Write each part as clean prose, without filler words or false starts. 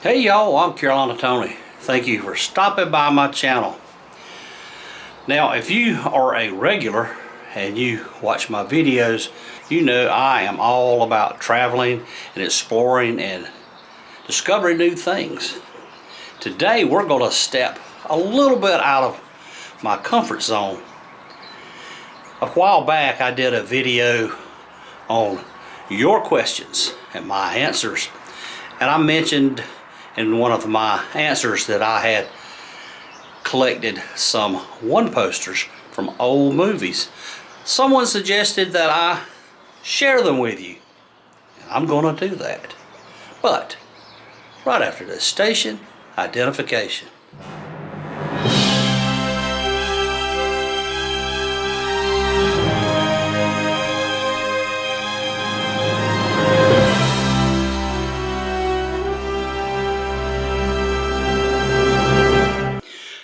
Hey y'all, I'm Carolina Tony. Thank you for stopping by my channel. Now, if you are a regular and you watch my videos, you know I am all about traveling and exploring and discovering new things. Today we're going to step a little bit out of my comfort zone. A while back I did a video on your questions and my answers, and I mentioned in one of my answers that I had collected some one posters from old movies. Someone suggested that I share them with you. I'm going to do that. But right after this station identification.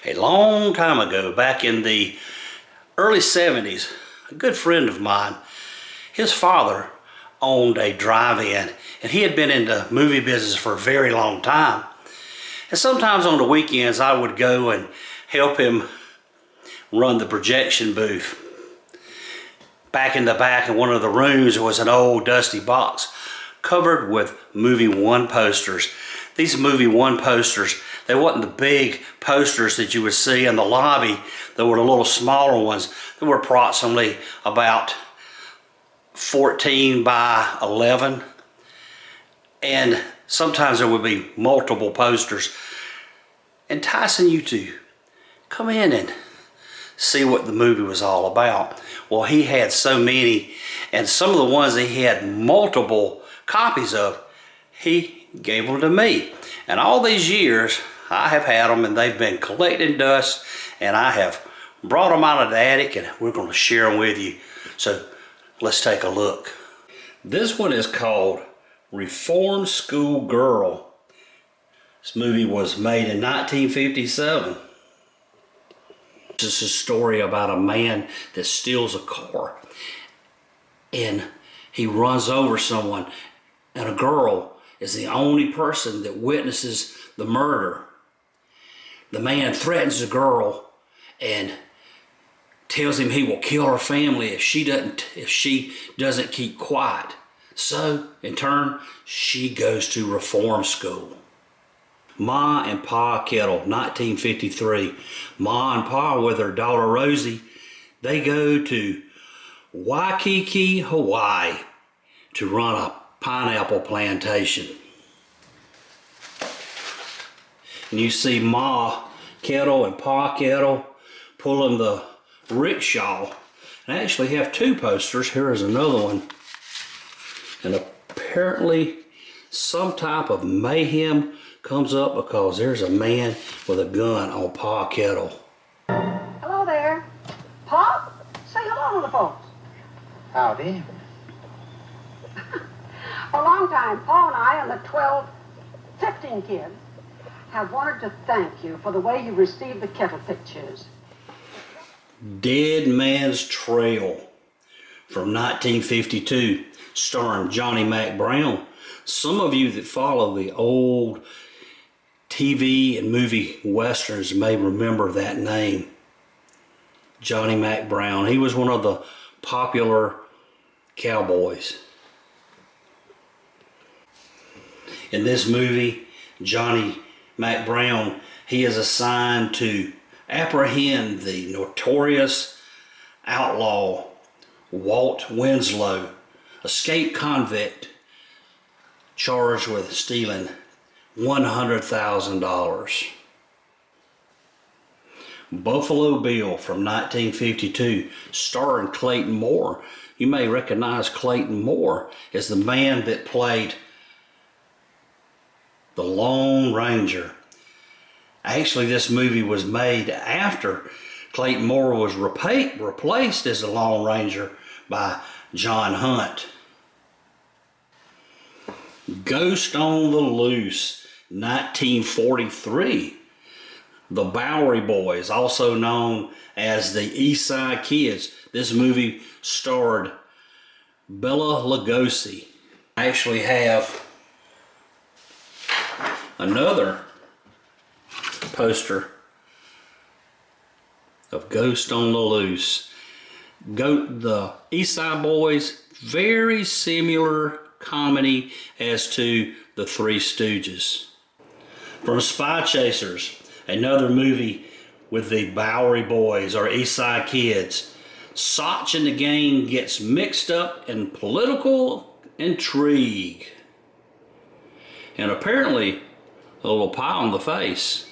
A long time ago, back in the early 70s, a good friend of mine, his father owned a drive-in, and he had been in the movie business for a very long time. And sometimes on the weekends I would go and help him run the projection booth. Back in the back of one of the rooms there was an old dusty box covered with movie one posters. These movie one posters, they wasn't the big posters that you would see in the lobby. They were the little smaller ones. They were approximately about 14 by 11. And sometimes there would be multiple posters enticing you to come in and see what the movie was all about. Well, he had so many, and some of the ones that he had multiple copies of, he gave them to me. And all these years I have had them, and they've been collecting dust, and I have brought them out of the attic, and we're going to share them with you. So let's take a look. This one is called Reform School Girl. This movie was made in 1957. This is a story about a man that steals a car, and he runs over someone, and a girl is the only person that witnesses the murder. The man threatens the girl and tells him he will kill her family if she doesn't keep quiet. So, in turn, she goes to reform school. Ma and Pa Kettle, 1953. Ma and Pa with their daughter Rosie, they go to Waikiki, Hawaii to run a pineapple plantation. And you see Ma Kettle and Pa Kettle pulling the rickshaw. And I actually have two posters. Here is another one. And apparently some type of mayhem comes up because there's a man with a gun on Pa Kettle. Hello there. Pop, say hello to the folks. Howdy. For a long time, Paul and I and the 12, 15 kids have wanted to thank you for the way you received the Kettle pictures. Dead Man's Trail from 1952, starring Johnny Mack Brown. Some of you that follow the old TV and movie westerns may remember that name. Johnny Mack Brown. He was one of the popular cowboys. In this movie, Johnny Mack Brown, he is assigned to apprehend the notorious outlaw Walt Winslow, escaped convict charged with stealing $100,000. Buffalo Bill from 1952, starring Clayton Moore. You may recognize Clayton Moore as the man that played the Lone Ranger. Actually, this movie was made after Clayton Moore was replaced as the Lone Ranger by John Hunt. Ghost on the Loose, 1943. The Bowery Boys, also known as the East Side Kids. This movie starred Bela Lugosi. I actually have Another poster of Ghost on the Loose. The East Side Boys, very similar comedy as to the Three Stooges. From Spy Chasers, another movie with the Bowery Boys or East Side Kids. Soch and the gang gets mixed up in political intrigue. And apparently a little pie on the face.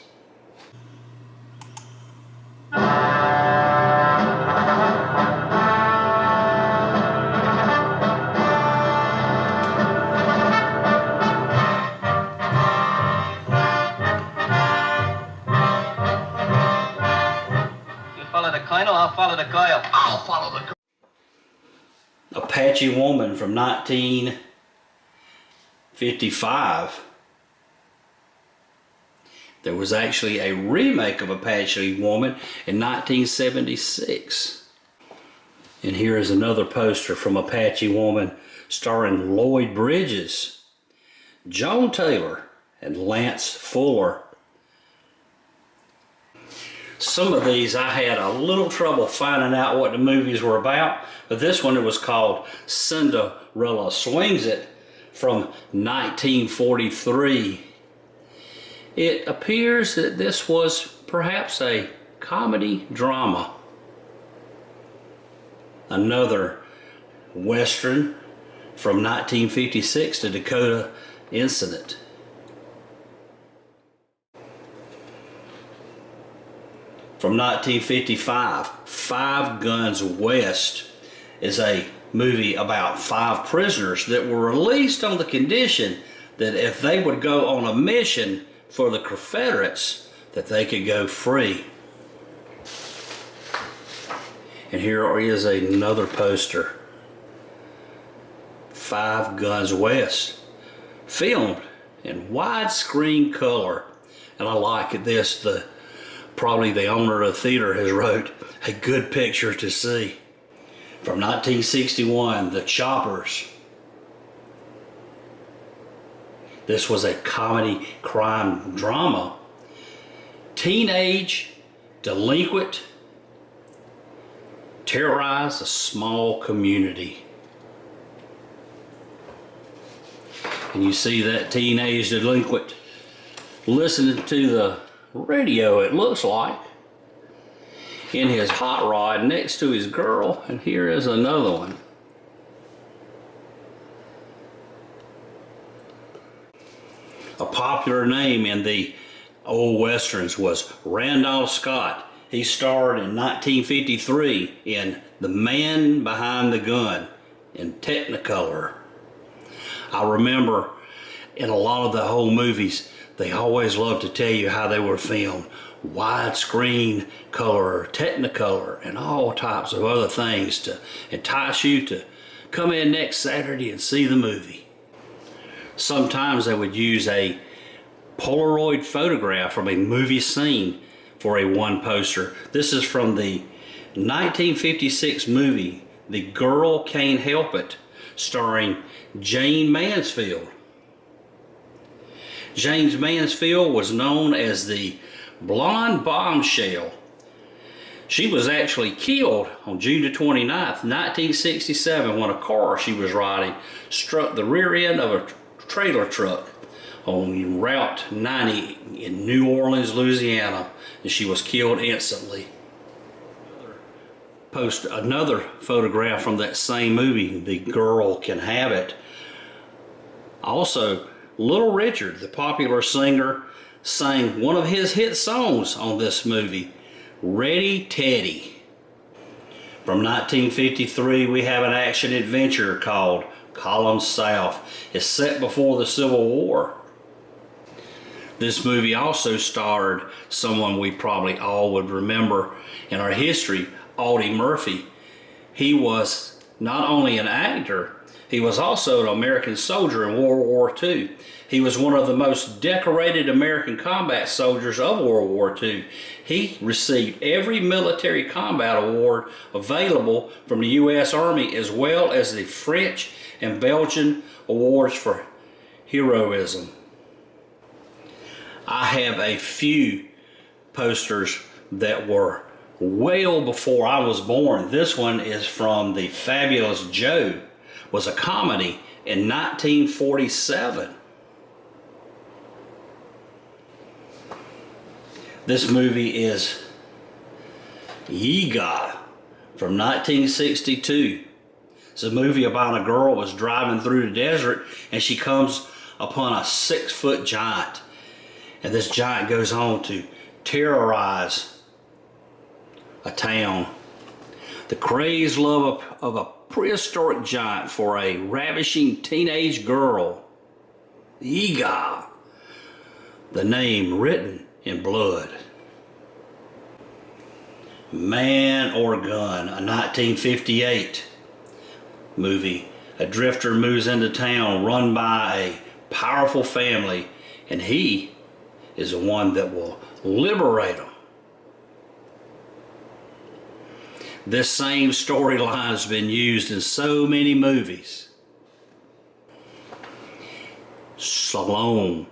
Follow the coin or I'll follow the coil? I'll follow the... Apache Woman from 1955. There was actually a remake of Apache Woman in 1976. And here is another poster from Apache Woman starring Lloyd Bridges, Joan Taylor, and Lance Fuller. Some of these I had a little trouble finding out what the movies were about, but this one, it was called Cinderella Swings It from 1943. It appears that this was perhaps a comedy drama. Another Western from 1956, The Dakota Incident. From 1955, Five Guns West is a movie about 5 prisoners that were released on the condition that if they would go on a mission for the Confederates, that they could go free. And here is another poster. Five Guns West, filmed in widescreen color. And I like this, probably the owner of the theater has wrote a good picture to see. From 1961, The Choppers. This was a comedy crime drama. Teenage delinquent terrorize a small community. And you see that teenage delinquent listening to the radio, it looks like, in his hot rod next to his girl. And here is another one. A popular name in the old westerns was Randolph Scott. He starred in 1953 in The Man Behind the Gun in Technicolor. I remember in a lot of the whole movies, they always loved to tell you how they were filmed. Widescreen color, Technicolor, and all types of other things to entice you to come in next Saturday and see the movie. Sometimes they would use a Polaroid photograph from a movie scene for a one poster. This is from the 1956 movie, The Girl Can't Help It, starring Jayne Mansfield. Jayne Mansfield was known as the Blonde Bombshell. She was actually killed on June the 29th, 1967, when a car she was riding struck the rear end of a trailer truck on Route 90 in New Orleans, Louisiana, and she was killed instantly. Post another photograph from that same movie, The Girl Can Have It. Also, Little Richard, the popular singer, sang one of his hit songs on this movie, Ready Teddy. From 1953, we have an action adventure called Column South. It's set before the Civil War. This movie also starred someone we probably all would remember in our history, Audie Murphy. He was not only an actor, he was also an American soldier in World War II. He was one of the most decorated American combat soldiers of World War II. He received every military combat award available from the U.S. Army, as well as the French and Belgian awards for heroism. I have a few posters that were well before I was born. This one is from The Fabulous Joe. Was a comedy in 1947. This movie is Yiga from 1962. It's a movie about a girl who was driving through the desert and she comes upon a 6-foot giant. And this giant goes on to terrorize a town. The crazed love of a prehistoric giant for a ravishing teenage girl. Yiga, the name written in blood. Man or Gun, a 1958 movie. A drifter moves into town run by a powerful family, and he is the one that will liberate them. This same storyline has been used in so many movies. Salome,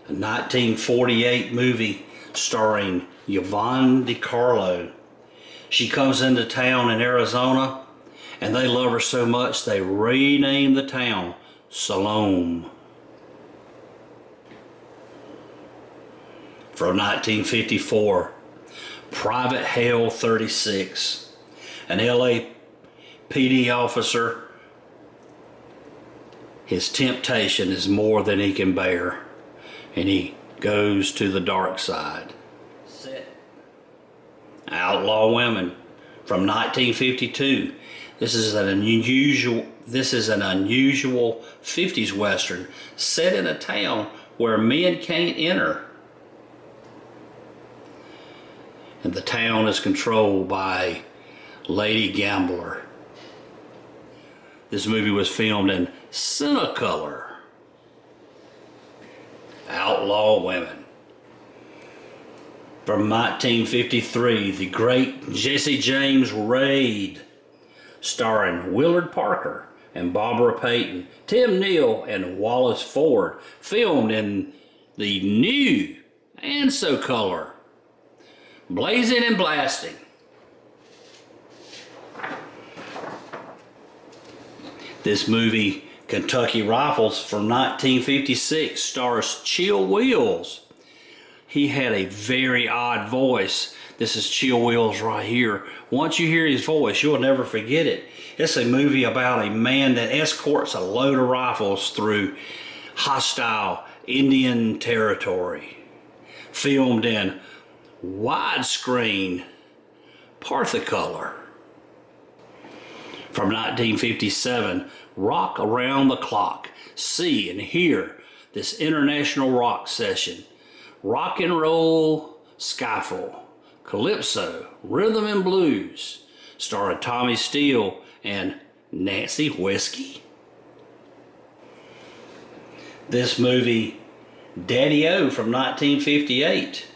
a 1948 movie starring Yvonne DiCarlo. She comes into town in Arizona and they love her so much they rename the town Salome. From 1954, Private Hale 36. An LAPD officer, his temptation is more than he can bear, and he goes to the dark side. Outlaw Women from 1952. This is an unusual 50s Western set in a town where men can't enter. And the town is controlled by Lady Gambler. This movie was filmed in Cinecolor. Outlaw Women. From 1953, the great Jesse James Raid, starring Willard Parker and Barbara Payton, Tim Neal and Wallace Ford, filmed in the new Cinecolor. Blazing and Blasting. This movie, Kentucky Rifles from 1956, stars Chill Wills. He had a very odd voice. This is Chill Wills right here. Once you hear his voice, you'll never forget it. It's a movie about a man that escorts a load of rifles through hostile Indian territory. Filmed in widescreen Parthicolor. From 1957, Rock Around the Clock. See and hear this international rock session. Rock and roll, skiffle, calypso, rhythm and blues, starring Tommy Steele and Nancy Whiskey. This movie, Daddy-O from 1958.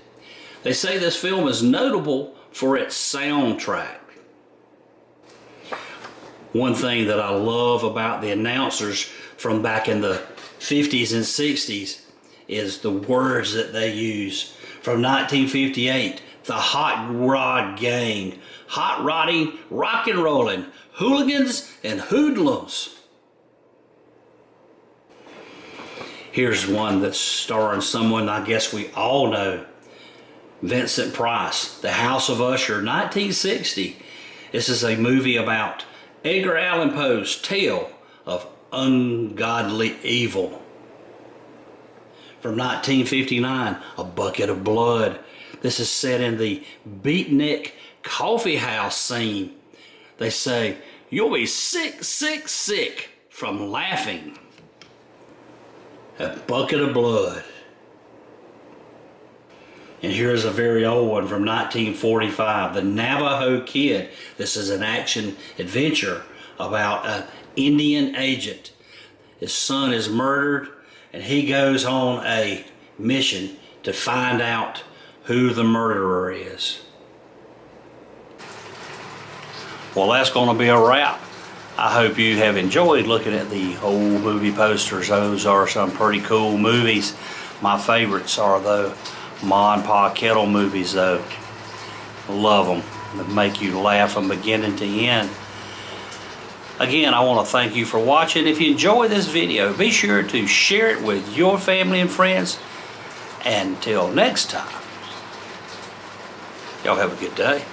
They say this film is notable for its soundtrack. One thing that I love about the announcers from back in the 50s and 60s is the words that they use. From 1958, the Hot Rod Gang. Hot rodding, rock and rolling, hooligans and hoodlums. Here's one that's starring someone I guess we all know. Vincent Price, The House of Usher, 1960. This is a movie about Edgar Allan Poe's tale of ungodly evil. From 1959, A Bucket of Blood. This is set in the Beatnik coffee house scene. They say, you'll be sick, sick, sick from laughing. A Bucket of Blood. And here's a very old one from 1945, The Navajo Kid. This is an action adventure about an Indian agent. His son is murdered and he goes on a mission to find out who the murderer is. Well, that's going to be a wrap. I hope you have enjoyed looking at the old movie posters. Those are some pretty cool movies. My favorites are the Ma and Pa Kettle movies though. Love them. They make you laugh from beginning to end. Again, I want to thank you for watching. If you enjoy this video, be sure to share it with your family and friends. Until next time, y'all have a good day.